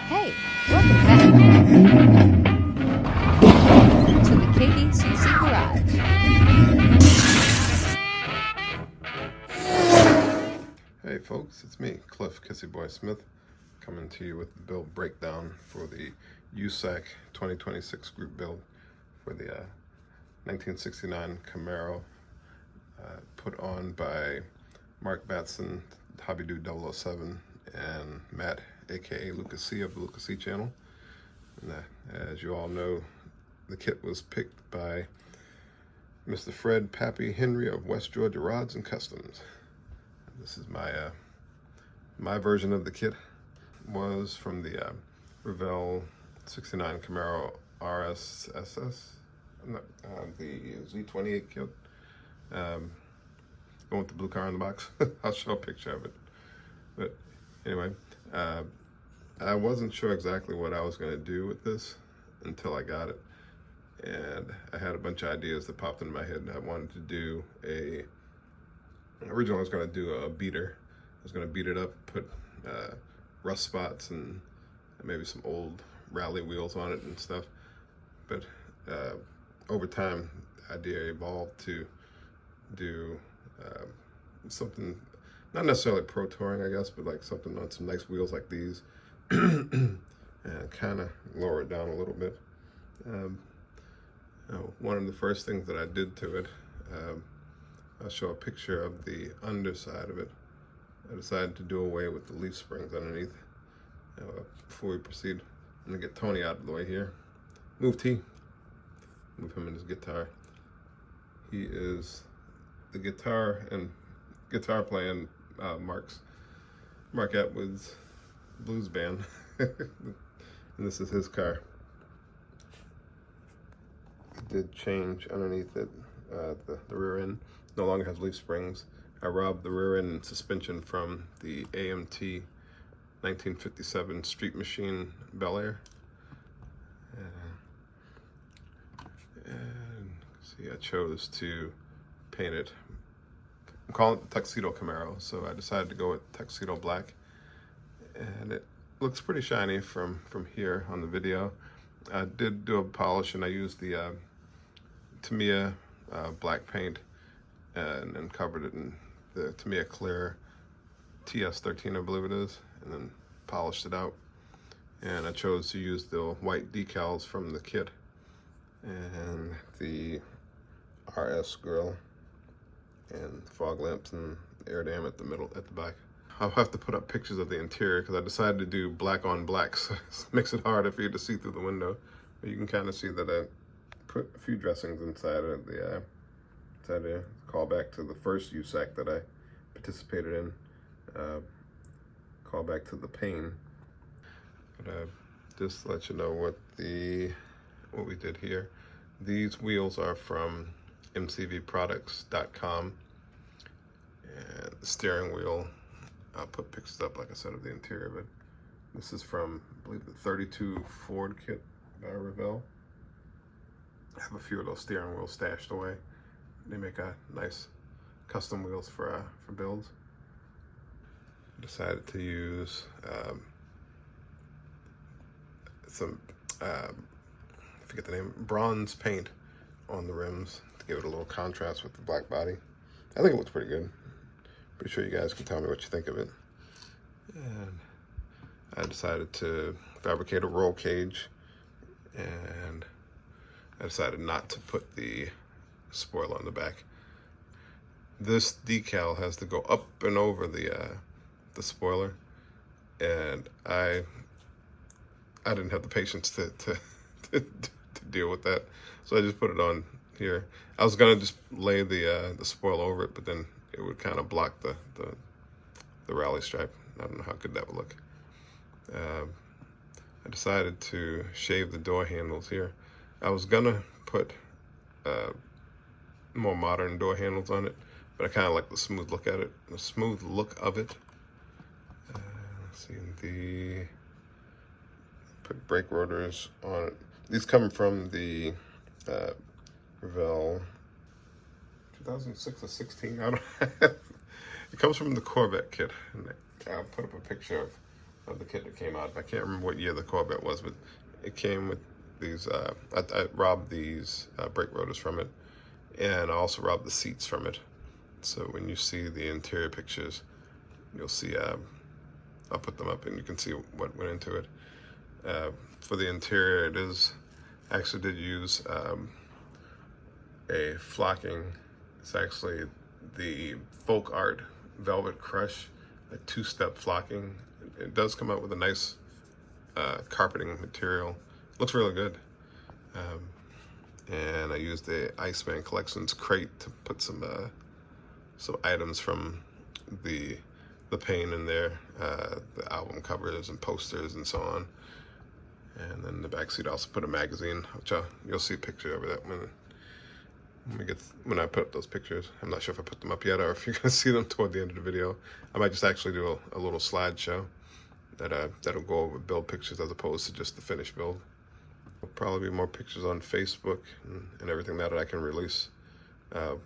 Hey, welcome back to the KDCC Garage. Hey folks, it's me, Cliff Kissy Boy Smith, coming to you with the build breakdown for the USACC 2026 group build for the 1969 Camaro, put on by Mark Batson, Hobby Dude 007, and Matt, aka Lucas C of the Lucas C channel. And as you all know, the kit was picked by Mr. Fred Pappy Henry of West Georgia Rods and Customs. This is my version of the kit. Was from the Revell 69 Camaro RSSS, the Z28 kit. Going with the blue car in the box. I'll show a picture of it. But anyway, I wasn't sure exactly what I was going to do with this until I got it. And I had a bunch of ideas that popped into my head. I wanted to do originally I was going to do a beater. I was going to beat it up, put rust spots and maybe some old rally wheels on it and stuff. But over time, the idea evolved to do something, not necessarily pro touring, I guess, but like something on some nice wheels like these, and kind of lower it down a little bit. One of the first things that I did to it, I'll show a picture of the underside of it. I decided to do away with the leaf springs underneath. Before we proceed, I'm gonna get Tony out of the way here. Move T. Move him and his guitar. He is the guitar playing Mark Atwood's blues band. And this is his car. It did change underneath it. The rear end no longer has leaf springs. I robbed the rear end and suspension from the AMT 1957 Street Machine Bel Air. And see, I chose to paint it. I'm calling it the Tuxedo Camaro, so I decided to go with Tuxedo Black. And it looks pretty shiny from here on the video. I did do a polish and I used the Tamiya black paint and covered it in the Tamiya Clear TS13, I believe it is, and then polished it out. And I chose to use the white decals from the kit and the RS grill and fog lamps and air dam at the back. I'll have to put up pictures of the interior because I decided to do black on black, so it makes it harder for you to see through the window. But you can kind of see that I put a few dressings inside of the call back to the first USACC that I participated in. Call back to the pain. But just to let you know what we did here. These wheels are from mcvproducts.com, and the steering wheel, I'll put pictures up, like I said, of the interior of it. This is from, I believe, the 32 Ford kit by Revell. I have a few of those steering wheels stashed away. They make a nice custom wheels for builds. I decided to use some, I forget the name, bronze paint on the rims to give it a little contrast with the black body. I think it looks pretty good. Pretty sure you guys can tell me what you think of it. And I decided to fabricate a roll cage, and I decided not to put the spoiler on the back. This decal has to go up and over the spoiler, and I didn't have the patience to deal with that, so I just put it on here. I was gonna just lay the spoiler over it, but then it would kind of block the rally stripe. I don't know how good that would look. I decided to shave the door handles here. I was gonna put more modern door handles on it, but I kind of like the smooth look of it. Let's see, put brake rotors on it. These come from the Revell 2006 or 16. I don't. It comes from the Corvette kit, and I'll put up a picture of the kit that came out. I can't remember what year the Corvette was, but it came with these, I robbed these brake rotors from it, and I also robbed the seats from it. So when you see the interior pictures, you'll see, I'll put them up and you can see what went into it. For the interior, it is, actually did use a flocking. It's actually the Folk Art Velvet Crush, a two-step flocking. It does come out with a nice carpeting material. Looks really good. And I used the Iceman Collections crate to put some items from the paint in there, the album covers and posters and so on. And then in the back seat, I also put a magazine, which you'll see a picture of that when I put up those pictures. I'm not sure if I put them up yet or if you're gonna see them toward the end of the video. I might just actually do a little slideshow that'll go over build pictures as opposed to just the finished build. There'll probably be more pictures on Facebook and everything that I can release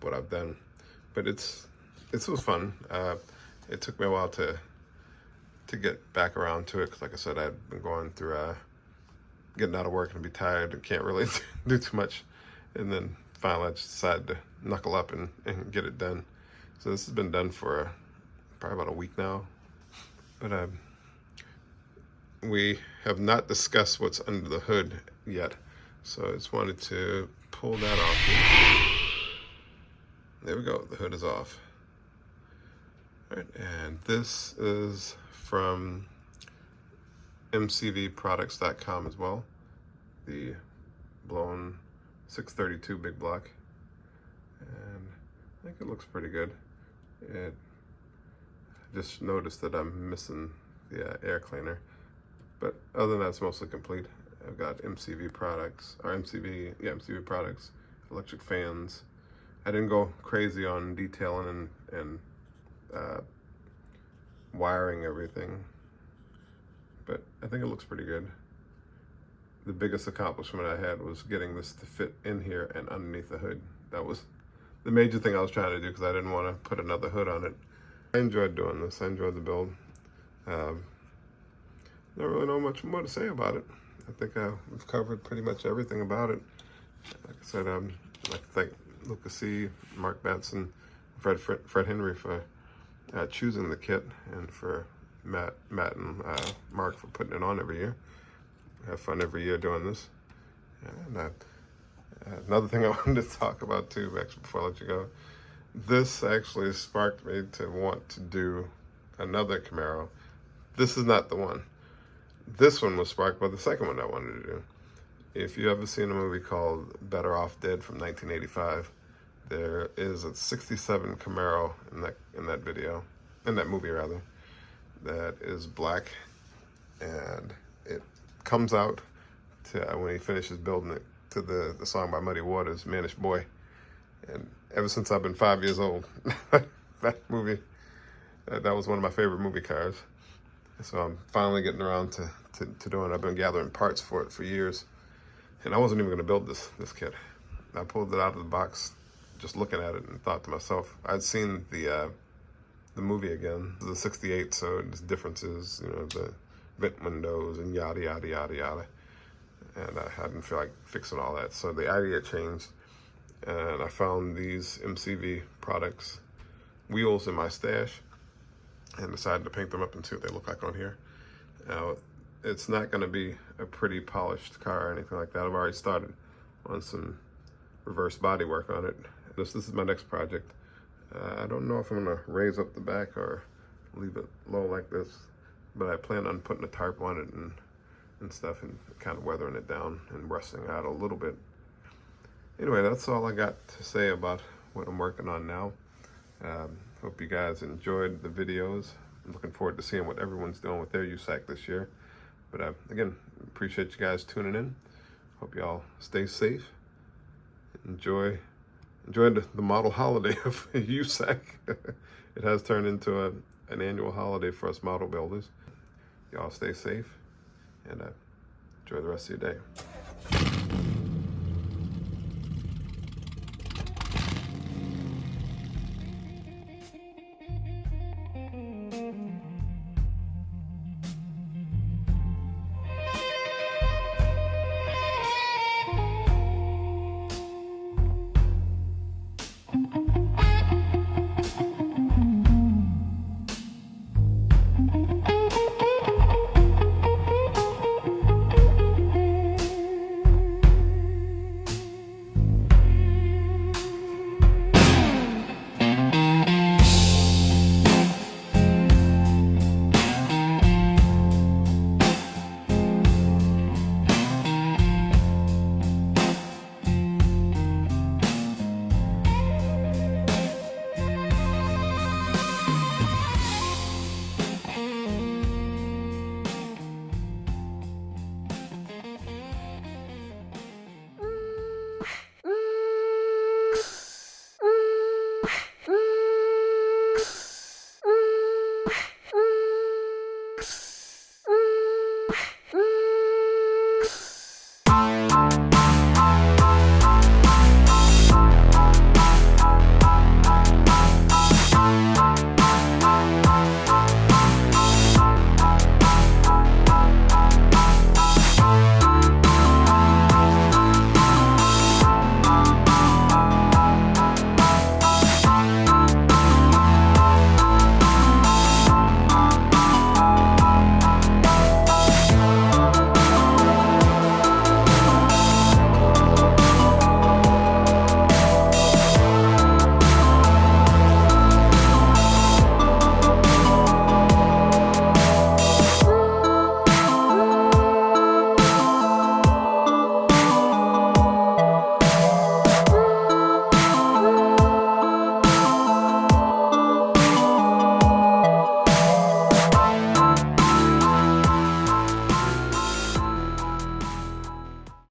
what I've done. But it was fun. It took me a while to get back around to it, because like I said, I've been going through getting out of work and be tired and can't really do too much. And then finally I just decided to knuckle up and get it done. So this has been done for probably about a week now. But we have not discussed what's under the hood yet. So I just wanted to pull that off. There we go, the hood is off. All right, and this is from mcvproducts.com as well. The blown 632 big block. And I think it looks pretty good. I just noticed that I'm missing the air cleaner. But other than that, it's mostly complete. I've got MCV products, MCV products, electric fans. I didn't go crazy on detailing and wiring everything, but I think it looks pretty good. The biggest accomplishment I had was getting this to fit in here and underneath the hood. That was the major thing I was trying to do, because I didn't want to put another hood on it. I enjoyed doing this. I enjoyed the build. Don't really know much more to say about it. I think we've covered pretty much everything about it. Like I said, I'd like to thank Lucas C., Mark Batson, Fred Henry for choosing the kit, and for Matt and Mark for putting it on every year. I have fun every year doing this. And another thing I wanted to talk about too, actually, before I let you go, this actually sparked me to want to do another Camaro. This is not the one. This one was sparked by the second one I wanted to do. If you ever seen a movie called Better Off Dead from 1985, there is a 67 Camaro in that movie rather, that is black, and it comes out to when he finishes building it to the song by Muddy Waters, Manish Boy. And ever since I've been 5 years old, that movie, that was one of my favorite movie cars. So I'm finally getting around to doing it. I've been gathering parts for it for years, and I wasn't even going to build this kit. I pulled it out of the box just looking at it and thought to myself, I'd seen the movie again, the '68, so there's differences, the vent windows and yada yada yada yada, and I didn't feel like fixing all that. So the idea changed, and I found these MCV products wheels in my stash, and decided to paint them up and see what they look like on here. Now, it's not going to be a pretty polished car or anything like that. I've already started on some reverse body work on it. This is my next project. I don't know if I'm going to raise up the back or leave it low like this, but I plan on putting a tarp on it and stuff, and kind of weathering it down and rusting out a little bit. Anyway, that's all I got to say about what I'm working on now. Hope you guys enjoyed the videos. I'm looking forward to seeing what everyone's doing with their USACC this year. But again, appreciate you guys tuning in. Hope y'all stay safe. Enjoy the model holiday of USACC. It has turned into an annual holiday for us model builders. Y'all stay safe, and enjoy the rest of your day.